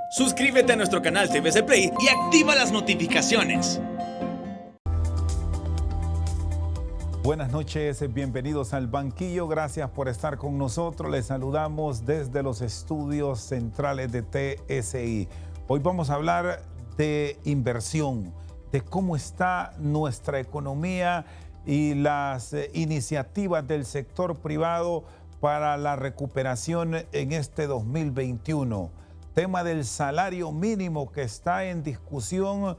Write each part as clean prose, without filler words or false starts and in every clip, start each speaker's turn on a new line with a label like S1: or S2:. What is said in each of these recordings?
S1: Suscríbete a nuestro canal TVC Play y activa las notificaciones.
S2: Buenas noches, bienvenidos al Banquillo. Gracias por estar con nosotros. Les saludamos desde los estudios centrales de TSI. Hoy vamos a hablar de inversión, de cómo está nuestra economía y las iniciativas del sector privado para la recuperación en este 2021. Tema del salario mínimo que está en discusión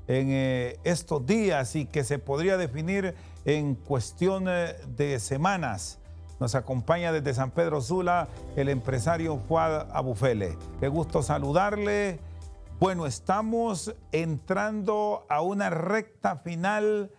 S2: en estos días y que se podría definir en cuestión de semanas. Nos acompaña desde San Pedro Sula el empresario Fuad Abufele. Qué gusto saludarle. Bueno, estamos entrando a una recta final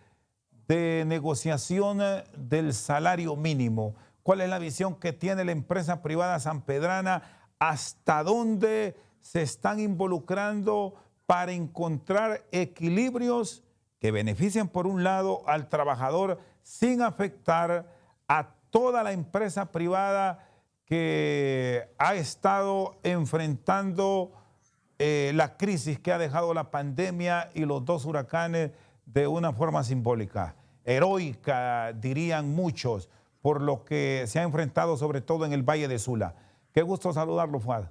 S2: de negociación del salario mínimo. ¿Cuál es la visión que tiene la empresa privada sanpedrana? ¿Hasta dónde se están involucrando para encontrar equilibrios que beneficien por un lado al trabajador sin afectar a toda la empresa privada que ha estado enfrentando la crisis que ha dejado la pandemia y los dos huracanes de una forma simbólica, heroica, dirían muchos, por lo que se ha enfrentado sobre todo en el Valle de Sula? Qué gusto saludarlo, Fuad.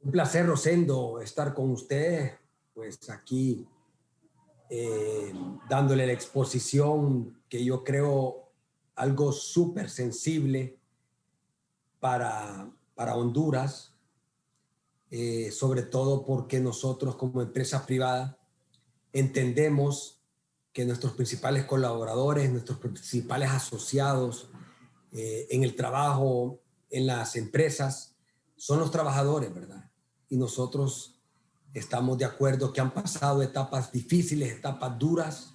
S3: Un placer, Rosendo, estar con usted, pues aquí dándole la exposición que yo creo algo súper sensible para Honduras, sobre todo porque nosotros como empresa privada entendemos que nuestros principales colaboradores, nuestros principales asociados en el trabajo, en las empresas, son los trabajadores, ¿verdad? Y nosotros estamos de acuerdo que han pasado etapas difíciles, etapas duras,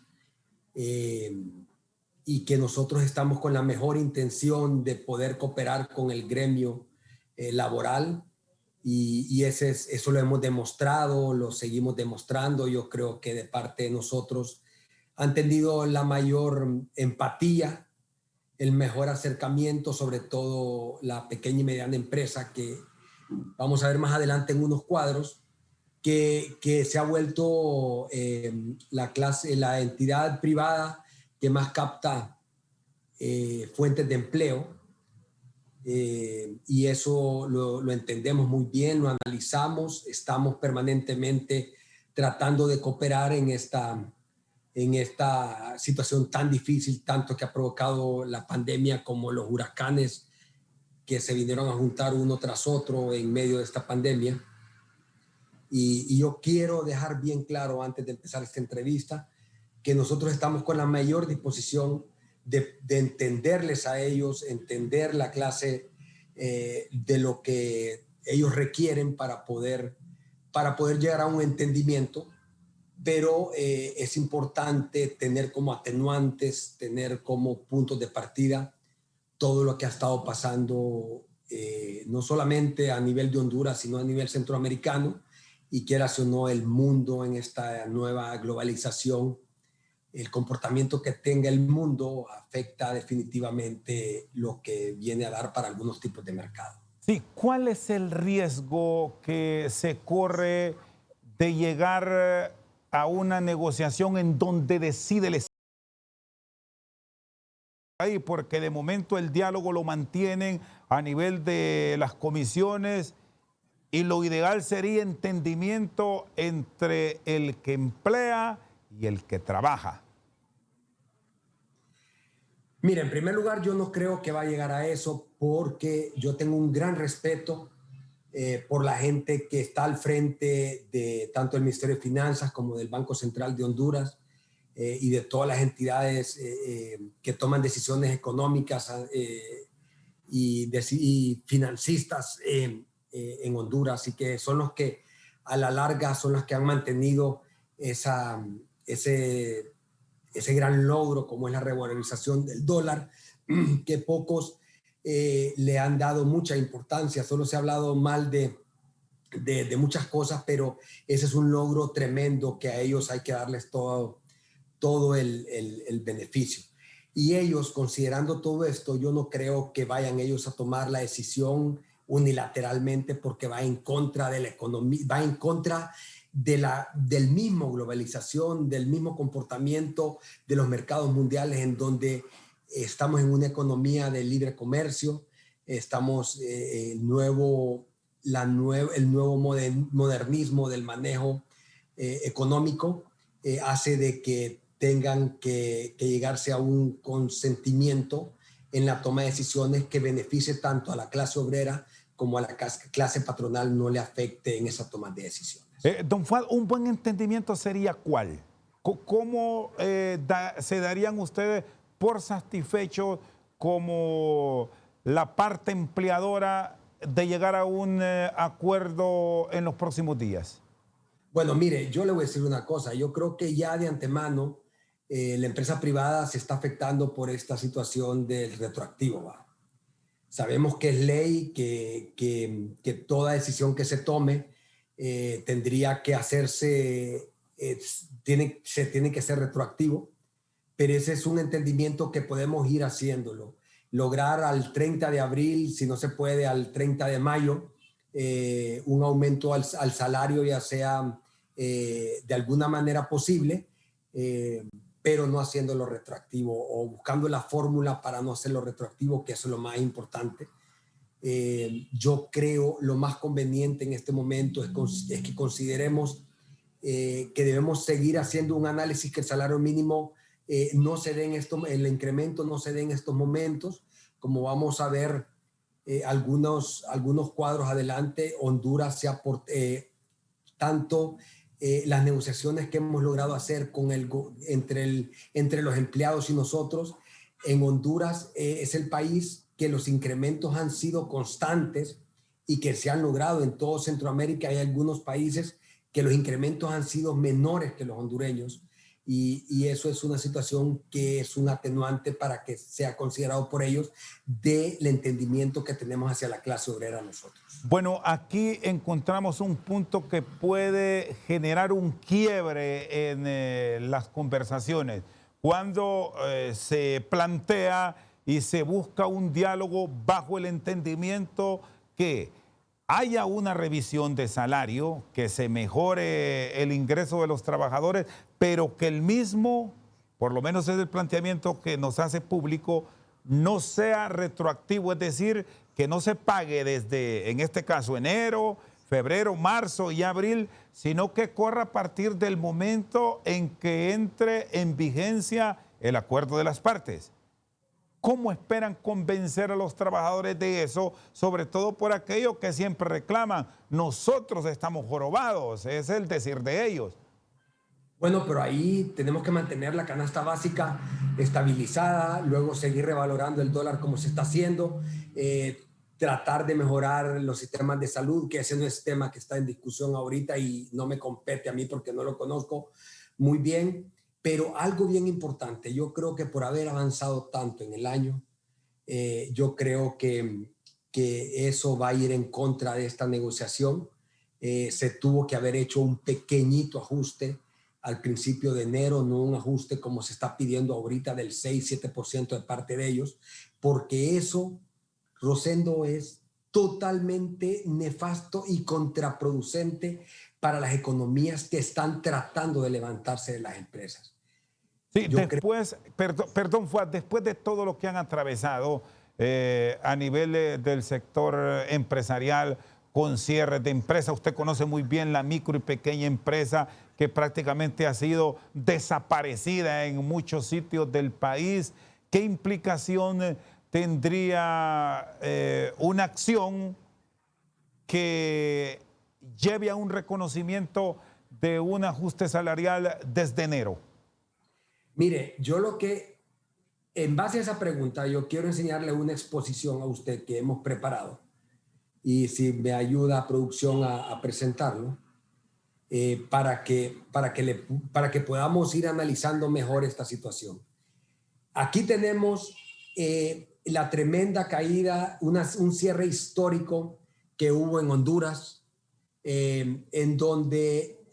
S3: y que nosotros estamos con la mejor intención de poder cooperar con el gremio laboral, y eso lo hemos demostrado, lo seguimos demostrando. Yo creo que de parte de nosotros han tenido la mayor empatía, el mejor acercamiento, sobre todo la pequeña y mediana empresa, que vamos a ver más adelante en unos cuadros, que se ha vuelto la entidad privada que más capta fuentes de empleo, y eso lo entendemos muy bien, lo analizamos, estamos permanentemente tratando de cooperar en esta situación tan difícil, tanto que ha provocado la pandemia como los huracanes que se vinieron a juntar uno tras otro en medio de esta pandemia. Y yo quiero dejar bien claro antes de empezar esta entrevista que nosotros estamos con la mayor disposición de entenderles a ellos, entender la clase de lo que ellos requieren para poder llegar a un entendimiento. Pero es importante tener como atenuantes, tener como puntos de partida todo lo que ha estado pasando, no solamente a nivel de Honduras, sino a nivel centroamericano, y quieras o no el mundo en esta nueva globalización. El comportamiento que tenga el mundo afecta definitivamente lo que viene a dar para algunos tipos de mercado.
S2: Sí, ¿cuál es el riesgo que se corre de llegar a una negociación en donde decide el Estado? Porque de momento el diálogo lo mantienen a nivel de las comisiones y lo ideal sería entendimiento entre el que emplea y el que trabaja.
S3: Mira, en primer lugar, yo no creo que va a llegar a eso, porque yo tengo un gran respeto por la gente que está al frente de tanto del Ministerio de Finanzas como del Banco Central de Honduras, y de todas las entidades que toman decisiones económicas y financistas en Honduras, y que son los que a la larga son los que han mantenido ese gran logro como es la revalorización del dólar, que pocos le han dado mucha importancia. Solo se ha hablado mal de muchas cosas, pero ese es un logro tremendo que a ellos hay que darles todo el beneficio. Y ellos, considerando todo esto, yo no creo que vayan ellos a tomar la decisión unilateralmente porque va en contra de la economía, va en contra del mismo globalización, del mismo comportamiento de los mercados mundiales en donde estamos en una economía de libre comercio, estamos el nuevo modernismo del manejo económico hace de que tengan que llegarse a un consentimiento en la toma de decisiones que beneficie tanto a la clase obrera como a la clase patronal, no le afecte en esa toma de decisiones.
S2: Don Fuad, un buen entendimiento sería ¿cuál? ¿Cómo se darían ustedes por satisfechos como la parte empleadora de llegar a un acuerdo en los próximos días?
S3: Bueno, mire, yo le voy a decir una cosa. Yo creo que ya de antemano la empresa privada se está afectando por esta situación del retroactivo. ¿Va? Sabemos que es ley, que toda decisión que se tome tendría que hacerse, se tiene que ser retroactivo, pero ese es un entendimiento que podemos ir haciéndolo. Lograr al 30 de abril, si no se puede, al 30 de mayo, un aumento al salario, ya sea de alguna manera posible, pero no haciéndolo retroactivo o buscando la fórmula para no hacerlo retroactivo, que eso es lo más importante. Yo creo lo más conveniente en este momento es que consideremos que debemos seguir haciendo un análisis que el salario mínimo no se dé el incremento no se dé en estos momentos, como vamos a ver algunos cuadros adelante. Honduras se tanto las negociaciones que hemos logrado hacer entre los empleados y nosotros, en Honduras es el país que los incrementos han sido constantes y que se han logrado en todo Centroamérica. Hay algunos países que los incrementos han sido menores que los hondureños y eso es una situación que es un atenuante para que sea considerado por ellos del entendimiento que tenemos hacia la clase obrera nosotros.
S2: Bueno, aquí encontramos un punto que puede generar un quiebre en las conversaciones. Cuando se plantea y se busca un diálogo bajo el entendimiento que haya una revisión de salario, que se mejore el ingreso de los trabajadores, pero que el mismo, por lo menos es el planteamiento que nos hace público, no sea retroactivo, es decir, que no se pague desde, en este caso, enero, febrero, marzo y abril, sino que corra a partir del momento en que entre en vigencia el acuerdo de las partes. ¿Cómo esperan convencer a los trabajadores de eso? Sobre todo por aquellos que siempre reclaman, nosotros estamos jorobados, es el decir de ellos.
S3: Bueno, pero ahí tenemos que mantener la canasta básica estabilizada, luego seguir revalorando el dólar como se está haciendo, tratar de mejorar los sistemas de salud, que ese no es tema que está en discusión ahorita y no me compete a mí porque no lo conozco muy bien. Pero algo bien importante, yo creo que por haber avanzado tanto en el año, yo creo que eso va a ir en contra de esta negociación. Se tuvo que haber hecho un pequeñito ajuste al principio de enero, no un ajuste como se está pidiendo ahorita del 6-7% de parte de ellos, porque eso, Rosendo, es totalmente nefasto y contraproducente para las economías que están tratando de levantarse de las empresas.
S2: Sí, después, perdón, Fuad, después de todo lo que han atravesado a nivel del sector empresarial, con cierres de empresas, usted conoce muy bien la micro y pequeña empresa que prácticamente ha sido desaparecida en muchos sitios del país. ¿Qué implicación tendría una acción que lleve a un reconocimiento de un ajuste salarial desde enero?
S3: Mire, en base a esa pregunta, yo quiero enseñarle una exposición a usted que hemos preparado y si me ayuda a producción a presentarlo, para que podamos ir analizando mejor esta situación. Aquí tenemos la tremenda caída, un cierre histórico que hubo en Honduras, en donde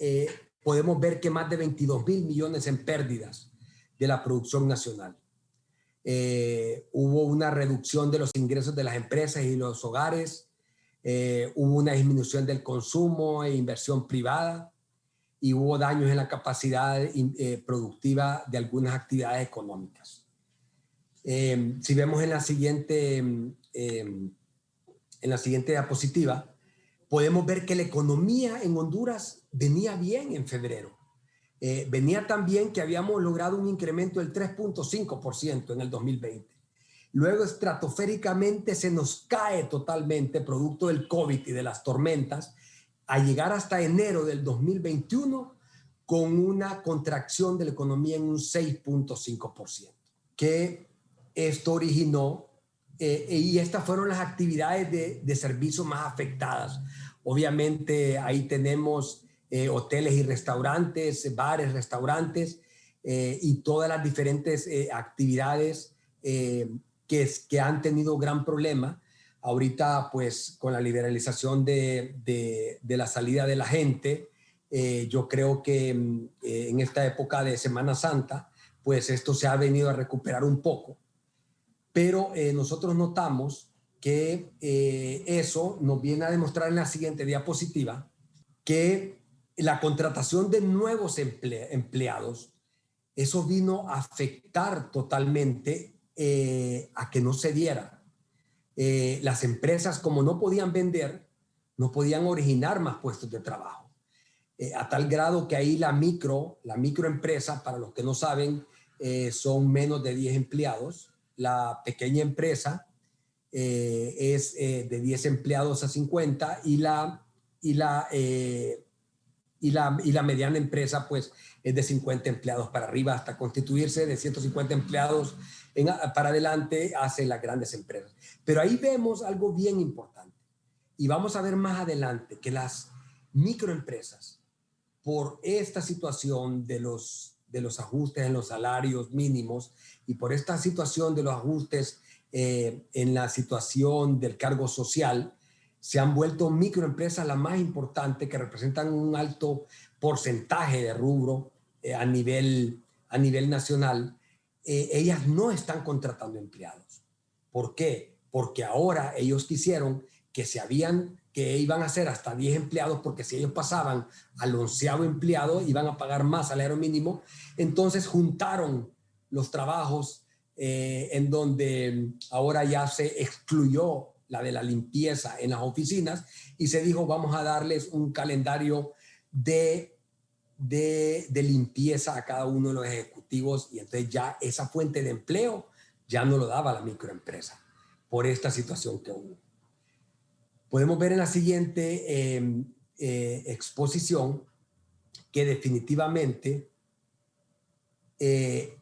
S3: podemos ver que más de 22,000 millones en pérdidas de la producción nacional. Hubo una reducción de los ingresos de las empresas y los hogares. hubo una disminución del consumo e inversión privada y hubo daños en la capacidad productiva de algunas actividades económicas. Si vemos en la siguiente diapositiva, podemos ver que la economía en Honduras venía bien en febrero. Venía tan bien que habíamos logrado un incremento del 3.5% en el 2020. Luego, estratosféricamente, se nos cae totalmente, producto del COVID y de las tormentas, a llegar hasta enero del 2021 con una contracción de la economía en un 6.5%. Que esto originó, y estas fueron las actividades de servicio más afectadas. Obviamente, ahí tenemos hoteles y restaurantes, bares, restaurantes, y todas las diferentes actividades que han tenido gran problema. Ahorita, pues, con la liberalización de la salida de la gente, yo creo que en esta época de Semana Santa, pues esto se ha venido a recuperar un poco. Pero nosotros notamos que eso nos viene a demostrar en la siguiente diapositiva que la contratación de nuevos empleados, eso vino a afectar totalmente a que no se diera. Las empresas, como no podían vender, no podían originar más puestos de trabajo. A tal grado que ahí la microempresa, para los que no saben, son menos de 10 empleados. La pequeña empresa es de 10 empleados a 50 y la mediana empresa pues es de 50 empleados para arriba hasta constituirse de 150 empleados para adelante hace las grandes empresas. Pero ahí vemos algo bien importante y vamos a ver más adelante que las microempresas, por esta situación de los ajustes en los salarios mínimos y por esta situación de los ajustes en la situación del cargo social, se han vuelto microempresas las más importantes que representan un alto porcentaje de rubro a nivel nacional. Ellas no están contratando empleados. ¿Por qué? Porque ahora ellos quisieron que iban a ser hasta 10 empleados, porque si ellos pasaban al 11º empleado iban a pagar más salario mínimo. Entonces juntaron los trabajos en donde ahora ya se excluyó la de la limpieza en las oficinas y se dijo vamos a darles un calendario de limpieza a cada uno de los ejecutivos, y entonces ya esa fuente de empleo ya no lo daba la microempresa por esta situación que hubo. Podemos ver en la siguiente exposición que definitivamente si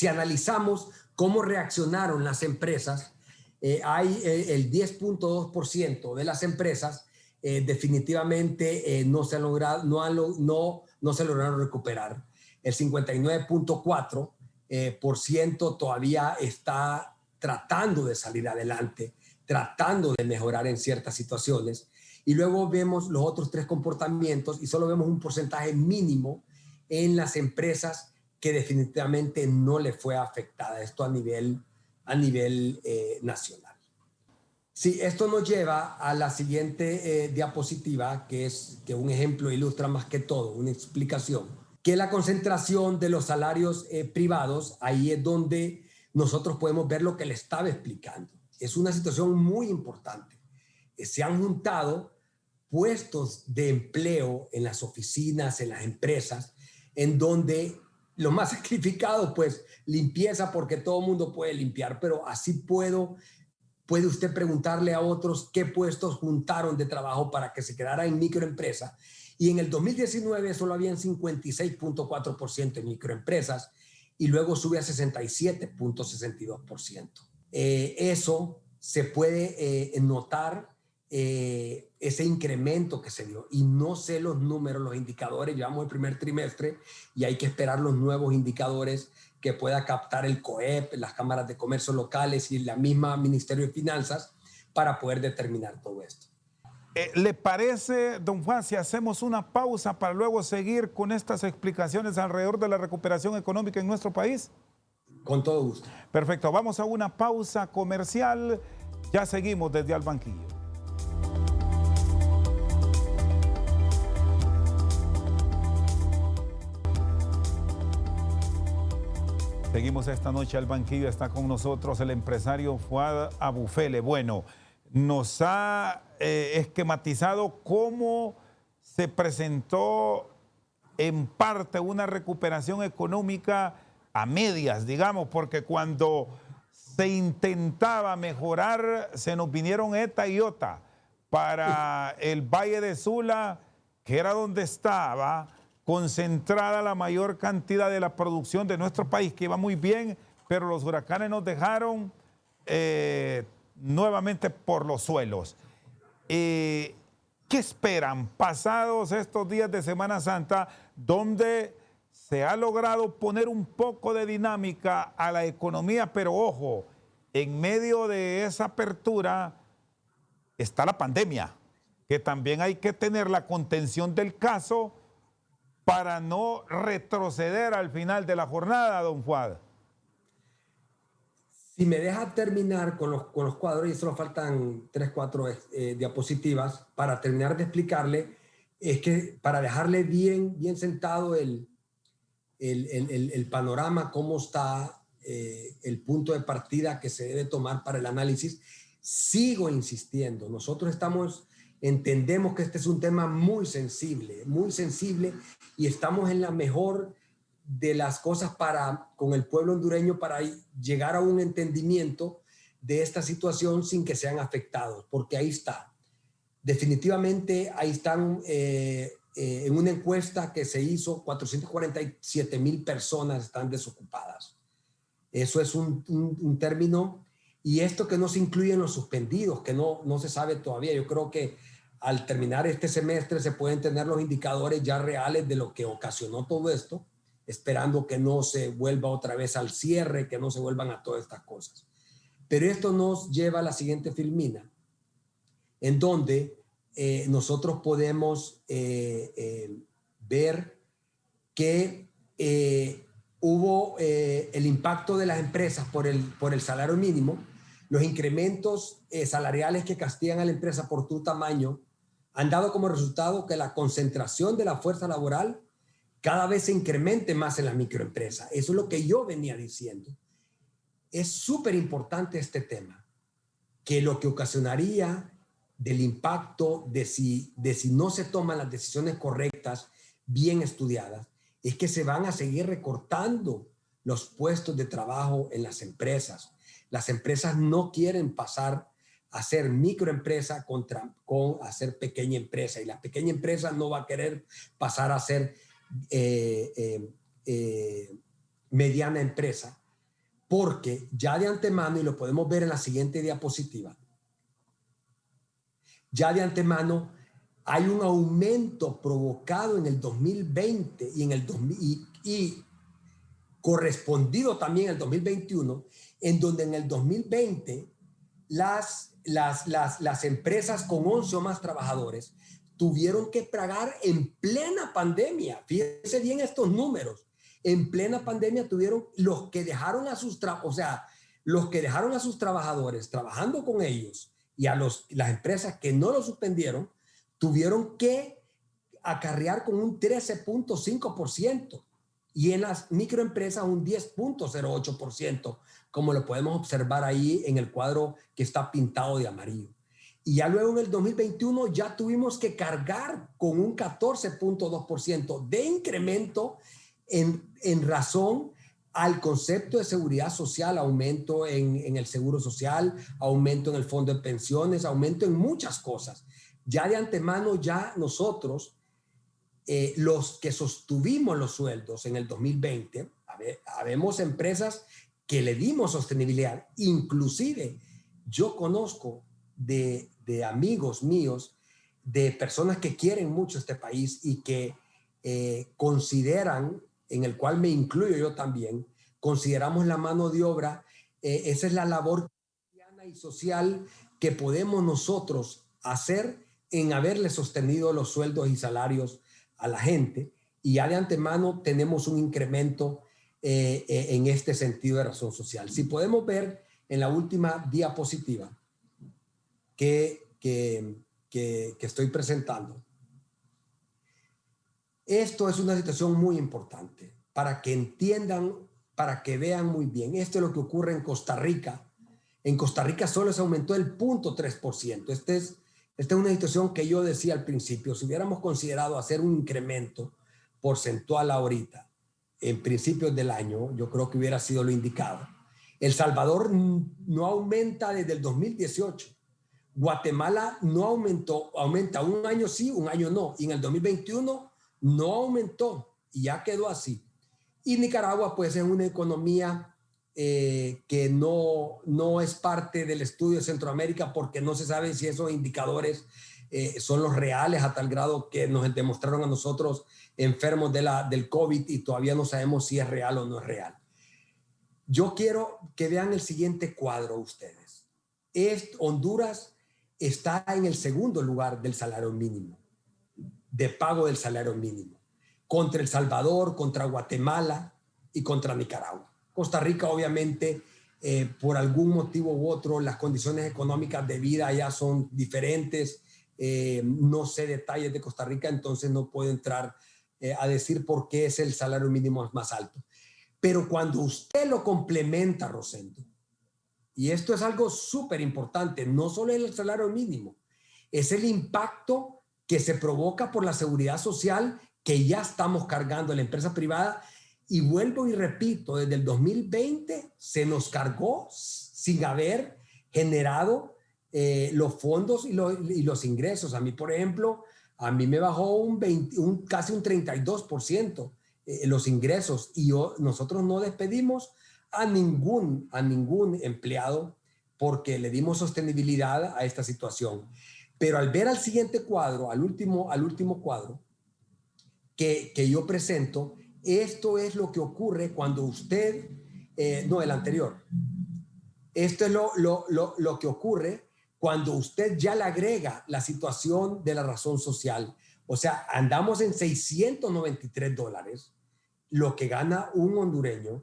S3: analizamos cómo reaccionaron las empresas, hay el 10.2% de las empresas definitivamente no se lograron recuperar. El 59.4% todavía está tratando de salir adelante, tratando de mejorar en ciertas situaciones. Y luego vemos los otros 3 comportamientos y solo vemos un porcentaje mínimo en las empresas que definitivamente no le fue afectada. Esto a nivel nacional. Sí, esto nos lleva a la siguiente diapositiva, que un ejemplo ilustra más que todo, una explicación, que la concentración de los salarios privados, ahí es donde nosotros podemos ver lo que le estaba explicando. Es una situación muy importante. Se han juntado puestos de empleo en las oficinas, en las empresas, en donde lo más sacrificado, pues limpieza, porque todo el mundo puede limpiar, pero así puede usted preguntarle a otros qué puestos juntaron de trabajo para que se quedara en microempresa. Y en el 2019 solo habían 56.4% en microempresas y luego sube a 67.62%. Eso se puede notar, ese incremento que se dio. Y no sé los números, los indicadores, llevamos el primer trimestre y hay que esperar los nuevos indicadores que pueda captar el COEP, las cámaras de comercio locales y la misma Ministerio de Finanzas para poder determinar todo esto.
S2: ¿Le parece, don Juan, si hacemos una pausa para luego seguir con estas explicaciones alrededor de la recuperación económica en nuestro país?
S3: Con todo gusto.
S2: Perfecto, vamos a una pausa comercial. Ya seguimos desde Al Banquillo. Seguimos esta noche Al Banquillo. Está con nosotros el empresario Fuad Abufele. Bueno, nos ha esquematizado cómo se presentó en parte una recuperación económica a medias, digamos, porque cuando se intentaba mejorar, se nos vinieron ETA y OTA para el Valle de Sula, que era donde estaba concentrada la mayor cantidad de la producción de nuestro país, que iba muy bien, pero los huracanes nos dejaron nuevamente por los suelos. ¿Qué esperan pasados estos días de Semana Santa, donde se ha logrado poner un poco de dinámica a la economía? Pero ojo, en medio de esa apertura está la pandemia, que también hay que tener la contención del caso para no retroceder al final de la jornada, don Fuad.
S3: Si me deja terminar con los cuadros, y solo faltan 3, 4 diapositivas, para terminar de explicarle, es que para dejarle bien sentado el panorama, cómo está el punto de partida que se debe tomar para el análisis, sigo insistiendo. Nosotros entendemos que este es un tema muy sensible, y estamos en la mejor de las cosas con el pueblo hondureño para llegar a un entendimiento de esta situación sin que sean afectados, porque ahí está. Definitivamente ahí están, en una encuesta que se hizo, 447,000 personas están desocupadas. Eso es un término, y esto que no se incluye en los suspendidos, que no se sabe todavía. Yo creo que al terminar este semestre se pueden tener los indicadores ya reales de lo que ocasionó todo esto, esperando que no se vuelva otra vez al cierre, que no se vuelvan a todas estas cosas. Pero esto nos lleva a la siguiente filmina, en donde nosotros podemos ver que hubo el impacto de las empresas por el salario mínimo. Los incrementos salariales que castigan a la empresa por tu tamaño han dado como resultado que la concentración de la fuerza laboral cada vez se incremente más en las microempresas. Eso es lo que yo venía diciendo. Es súper importante este tema, que lo que ocasionaría del impacto de si no se toman las decisiones correctas, bien estudiadas, es que se van a seguir recortando los puestos de trabajo en las empresas. Las empresas no quieren pasar a ser microempresa con a ser pequeña empresa, y la pequeña empresa no va a querer pasar a ser mediana empresa, porque ya de antemano, y lo podemos ver en la siguiente diapositiva, ya de antemano hay un aumento provocado en el 2020 y correspondido también en el 2021, en donde en el 2020 las empresas con 11 o más trabajadores tuvieron que pagar en plena pandemia. Fíjense bien estos números. En plena pandemia tuvieron los que dejaron a sus trabajadores trabajando con ellos, y a las empresas que no lo suspendieron tuvieron que acarrear con un 13.5%, y en las microempresas un 10.08%, como lo podemos observar ahí en el cuadro que está pintado de amarillo. Y ya luego en el 2021 ya tuvimos que cargar con un 14.2% de incremento en razón al concepto de seguridad social, aumento en el seguro social, aumento en el fondo de pensiones, aumento en muchas cosas. Ya de antemano, ya nosotros, los que sostuvimos los sueldos en el 2020, habemos empresas que le dimos sostenibilidad. Inclusive yo conozco de amigos míos, de personas que quieren mucho este país y que consideran, en el cual me incluyo yo también, consideramos la mano de obra, esa es la labor cristiana y social que podemos nosotros hacer en haberle sostenido los sueldos y salarios a la gente, y ya de antemano tenemos un incremento en este sentido de razón social. Si podemos ver en la última diapositiva que estoy presentando, esto es una situación muy importante para que entiendan, para que vean muy bien. Esto es lo que ocurre en Costa Rica. En Costa Rica solo se aumentó el 0.3%. Esta es una situación que yo decía al principio. Si hubiéramos considerado hacer un incremento porcentual ahorita, en principios del año, yo creo que hubiera sido lo indicado. El Salvador no aumenta desde el 2018. Guatemala no aumenta un año sí, un año no. Y en el 2021 no aumentó y ya quedó así. Y Nicaragua pues es una economía que no es parte del estudio de Centroamérica porque no se sabe si esos indicadores son los reales a tal grado que nos demostraron a nosotros enfermos del COVID y todavía no sabemos si es real o no es real. Yo quiero que vean el siguiente cuadro ustedes. Honduras está en el segundo lugar del salario mínimo, de pago del salario mínimo, contra El Salvador, contra Guatemala y contra Nicaragua. Costa Rica, obviamente, por algún motivo u otro, las condiciones económicas de vida allá son diferentes. No sé detalles de Costa Rica, entonces no puedo entrar a decir por qué es el salario mínimo más alto. Pero cuando usted lo complementa, Rosendo, y esto es algo súper importante, no solo el salario mínimo, es el impacto que se provoca por la seguridad social que ya estamos cargando en la empresa privada. Y vuelvo y repito, desde el 2020 se nos cargó sin haber generado los fondos y los ingresos. A mí, por ejemplo, a mí me bajó casi un 32% los ingresos y nosotros no despedimos a ningún empleado porque le dimos sostenibilidad a esta situación. Pero al ver al siguiente cuadro, al último cuadro que yo presento, esto es lo que ocurre cuando usted, no, el anterior. Esto es lo que ocurre cuando usted ya le agrega la situación de la razón social. O sea, andamos en $693, lo que gana un hondureño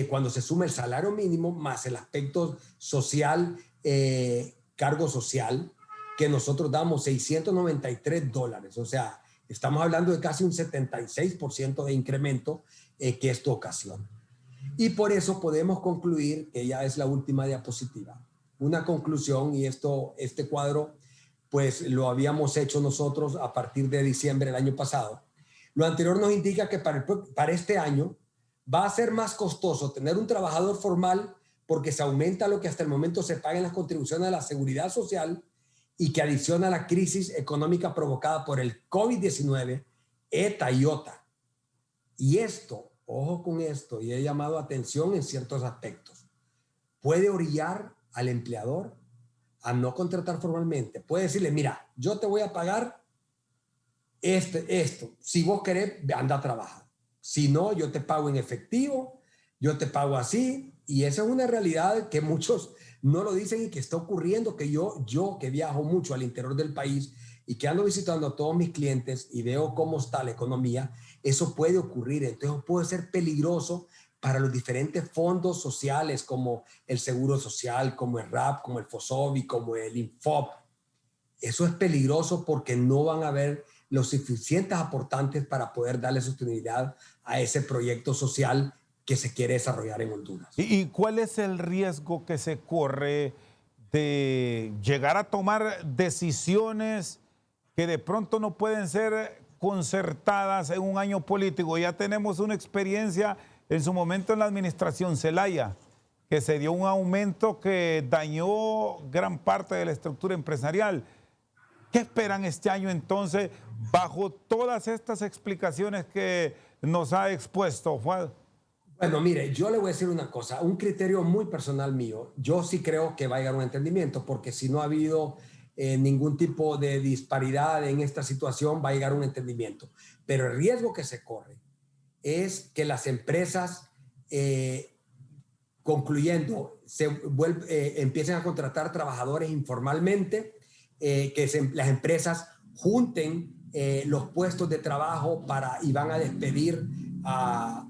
S3: cuando se suma el salario mínimo más el aspecto social, cargo social, que nosotros damos $693. O sea, estamos hablando de casi un 76% de incremento que esto ocasiona. Y por eso podemos concluir, que ya es la última diapositiva, una conclusión, y este cuadro pues lo habíamos hecho nosotros a partir de diciembre del año pasado. Lo anterior nos indica que para este año va a ser más costoso tener un trabajador formal porque se aumenta lo que hasta el momento se paga en las contribuciones a la seguridad social y que adiciona a la crisis económica provocada por el COVID-19, ETA y OTA. Y esto, ojo con esto, y he llamado atención en ciertos aspectos, puede orillar al empleador a no contratar formalmente. Puede decirle, mira, yo te voy a pagar esto. Si vos querés, anda a trabajar. Si no, yo te pago en efectivo, yo te pago así. Y esa es una realidad que muchos no lo dicen y que está ocurriendo, que yo que viajo mucho al interior del país y que ando visitando a todos mis clientes y veo cómo está la economía, eso puede ocurrir. Entonces puede ser peligroso para los diferentes fondos sociales como el Seguro Social, como el RAP, como el FOSOBI, como el INFOP. Eso es peligroso porque no van a haber los suficientes aportantes para poder darle sostenibilidad a ese proyecto social que se quiere desarrollar en Honduras.
S2: ¿Y cuál es el riesgo que se corre de llegar a tomar decisiones que de pronto no pueden ser concertadas en un año político? Ya tenemos una experiencia en su momento en la administración Zelaya, que se dio un aumento que dañó gran parte de la estructura empresarial. ¿Qué esperan este año entonces bajo todas estas explicaciones que nos ha expuesto, Fuad?
S3: Bueno, mire, yo le voy a decir una cosa, un criterio muy personal mío. Yo sí creo que va a llegar un entendimiento, porque si no ha habido ningún tipo de disparidad en esta situación, va a llegar un entendimiento. Pero el riesgo que se corre es que las empresas, concluyendo, empiecen a contratar trabajadores informalmente, las empresas junten los puestos de trabajo y van a despedir a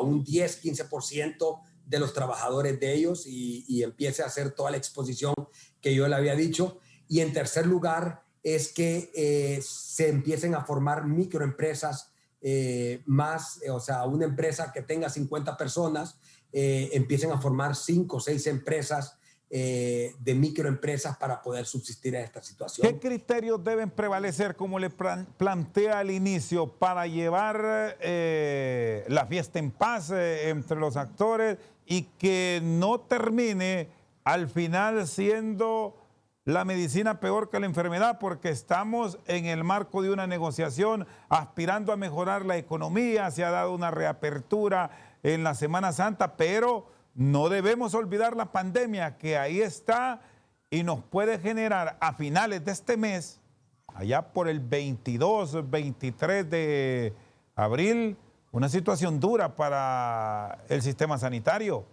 S3: un 10-15% de los trabajadores de ellos y empiece a hacer toda la exposición que yo le había dicho. Y en tercer lugar es que se empiecen a formar microempresas o sea, una empresa que tenga 50 personas, empiecen a formar 5 o 6 empresas de microempresas para poder subsistir a esta situación.
S2: ¿Qué criterios deben prevalecer, como le plantea al inicio, para llevar la fiesta en paz entre los actores y que no termine al final siendo la medicina peor que la enfermedad? Porque estamos en el marco de una negociación aspirando a mejorar la economía, se ha dado una reapertura en la Semana Santa, pero no debemos olvidar la pandemia que ahí está y nos puede generar a finales de este mes, allá por el 22, 23 de abril, una situación dura para el sistema sanitario.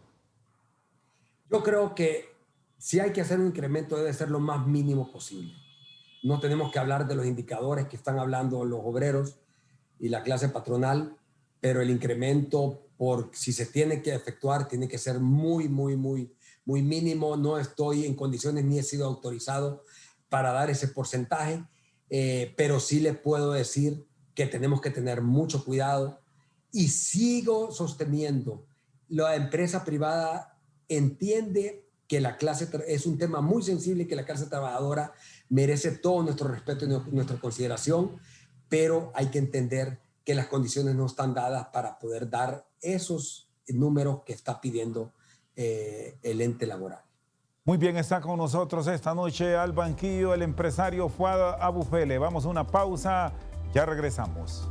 S3: Yo creo que si hay que hacer un incremento debe ser lo más mínimo posible. No tenemos que hablar de los indicadores que están hablando los obreros y la clase patronal, pero el incremento, si se tiene que efectuar, tiene que ser muy mínimo. No estoy en condiciones ni he sido autorizado para dar ese porcentaje, pero sí le puedo decir que tenemos que tener mucho cuidado y sigo sosteniendo, la empresa privada entiende que la clase es un tema muy sensible, que la clase trabajadora merece todo nuestro respeto y nuestra consideración, pero hay que entender que las condiciones no están dadas para poder dar esos números que está pidiendo el ente laboral.
S2: Muy bien, está con nosotros esta noche al banquillo el empresario Fuad Abufele. Vamos a una pausa, ya regresamos.